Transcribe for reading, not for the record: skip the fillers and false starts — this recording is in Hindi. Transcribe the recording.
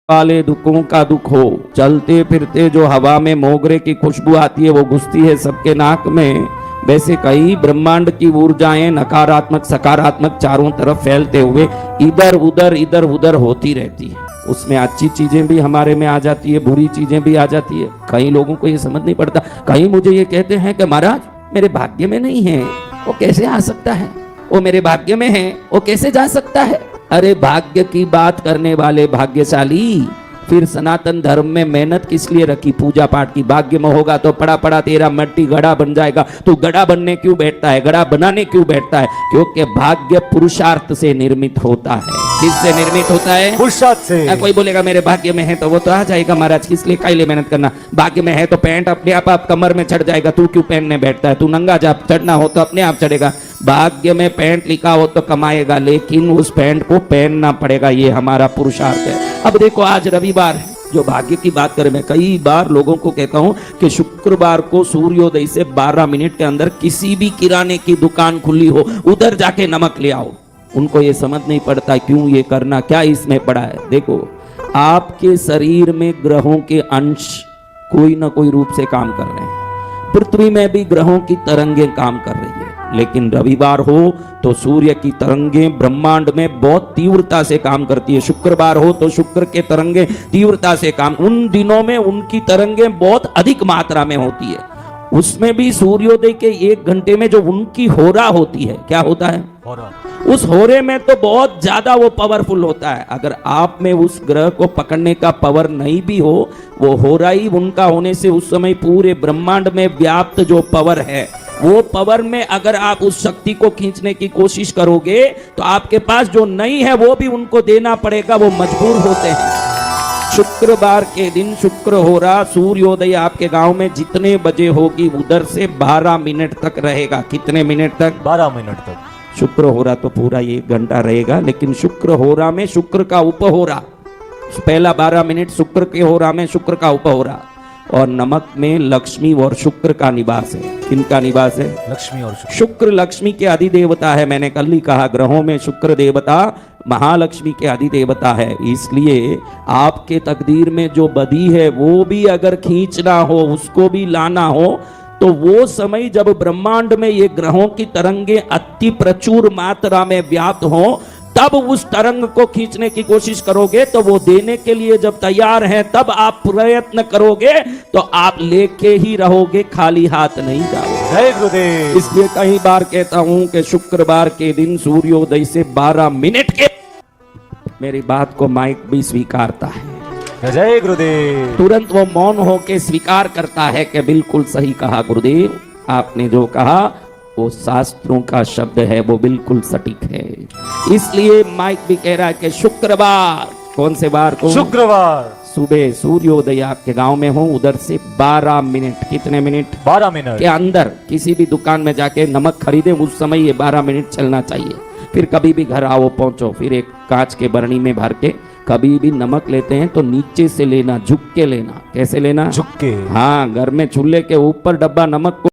वाले दुखों का दुख हो, चलते फिरते जो हवा में मोगरे की खुशबू आती है वो घुसती है सबके नाक में, वैसे कई ब्रह्मांड की ऊर्जाएं नकारात्मक सकारात्मक चारों तरफ फैलते हुए इधर उधर होती रहती है। उसमें अच्छी चीजें भी हमारे में आ जाती है, बुरी चीजें भी आ जाती है। कई लोगों को ये समझ नहीं पड़ता। कई मुझे ये कहते हैं कि महाराज मेरे भाग्य में नहीं है, वो कैसे आ सकता है? वो मेरे भाग्य में है, वो कैसे जा सकता है? अरे भाग्य की बात करने वाले भाग्यशाली, फिर सनातन धर्म में मेहनत किस लिए रखी? पूजा पाठ की। भाग्य में होगा तो पड़ा पड़ा तेरा मट्टी घड़ा बन जाएगा। तू घड़ा बनने क्यों बैठता है? घड़ा बनाने क्यों बैठता है? क्योंकि भाग्य पुरुषार्थ से निर्मित होता है। किससे निर्मित होता है? पुरुषार्थ से। कोई बोलेगा मेरे भाग्य में है तो वो तो आ जाएगा महाराज, किस लिए काहे मेहनत करना? भाग्य में है तो पैंट अपने आप कमर में चढ़ जाएगा, तू क्यों पहनने बैठता है? तू नंगा जा, चढ़ना हो तो अपने आप चढ़ेगा। भाग्य में पैंट लिखा हो तो कमाएगा, लेकिन उस पैंट को पहनना पड़ेगा, ये हमारा पुरुषार्थ है। अब देखो आज रविवार है, जो भाग्य की बात करें, मैं कई बार लोगों को कहता हूं कि शुक्रवार को सूर्योदय से 12 मिनट के अंदर किसी भी किराने की दुकान खुली हो, उधर जाके नमक ले आओ। उनको ये समझ नहीं पड़ता क्यों ये करना, क्या इसमें पड़ा है। देखो आपके शरीर में ग्रहों के अंश कोई ना कोई रूप से काम कर रहे हैं। पृथ्वी में भी ग्रहों की तरंगें काम कर रही है, लेकिन रविवार हो तो सूर्य की तरंगें ब्रह्मांड में बहुत तीव्रता से काम करती है। शुक्रवार हो तो शुक्र के तरंगें तीव्रता से काम, उन दिनों में उनकी तरंगें बहुत अधिक मात्रा में होती है। उसमें भी सूर्योदय के 1 घंटे में जो उनकी होरा होती है, क्या होता है? होरा। उस होरे में तो बहुत ज्यादा वो पावरफुल होता है। अगर आप में उस ग्रह को पकड़ने का पावर नहीं भी हो, वो होरा ही उनका होने से उस समय पूरे ब्रह्मांड में व्याप्त जो पावर है, वो पावर में अगर आप उस शक्ति को खींचने की कोशिश करोगे तो आपके पास जो नहीं है वो भी उनको देना पड़ेगा, वो मजबूर होते हैं। शुक्रवार के दिन शुक्र हो रहा, सूर्योदय आपके गांव में जितने बजे होगी उधर से 12 मिनट तक रहेगा। कितने मिनट तक? 12 मिनट तक। शुक्र हो रहा तो पूरा 1 घंटा रहेगा, लेकिन शुक्र हो रहा में शुक्र का उपहोरा, पहला 12 मिनट शुक्र के हो रहा में शुक्र का उपहोरा। और नमक में लक्ष्मी और शुक्र का निवास है। किनका निवास है? लक्ष्मी और शुक्र लक्ष्मी के अधिदेवता है। मैंने कल ही कहा ग्रहों में शुक्र देवता महालक्ष्मी के अधिदेवता है। इसलिए आपके तकदीर में जो बदी है वो भी अगर खींचना हो, उसको भी लाना हो, तो वो समय जब ब्रह्मांड में ये ग्रहों की तरंगें अति प्रचुर मात्रा में व्याप्त हो, तब उस तरंग को खींचने की कोशिश करोगे तो वो देने के लिए जब तैयार है तब आप प्रयत्न करोगे तो आप लेके ही रहोगे, खाली हाथ नहीं जाओगे। जय गुरुदेव। इसलिए कई बार कहता हूं कि शुक्रवार के दिन सूर्योदय से 12 मिनट के, मेरी बात को माइक भी स्वीकारता है। जय गुरुदेव। तुरंत वो मौन होके स्वीकार करता है कि बिल्कुल सही कहा गुरुदेव, आपने जो कहा वो शास्त्रों का शब्द है, वो बिल्कुल सटीक है। इसलिए माइक भी कह रहा है कि शुक्रवार, कौन से बार को? शुक्रवार सुबह सूर्योदय आपके गांव में हो, उधर से 12 मिनट, कितने मिनट? 12 मिनट के अंदर किसी भी दुकान में जाके नमक खरीदे, उस समय ये 12 मिनट चलना चाहिए। फिर कभी भी घर आओ पहुंचो, फिर एक कांच के बरनी में भर के कभी भी नमक लेते हैं तो नीचे से लेना, झुक के लेना। कैसे लेना? झुक के। हाँ, घर में चूल्हे के ऊपर डब्बा नमक को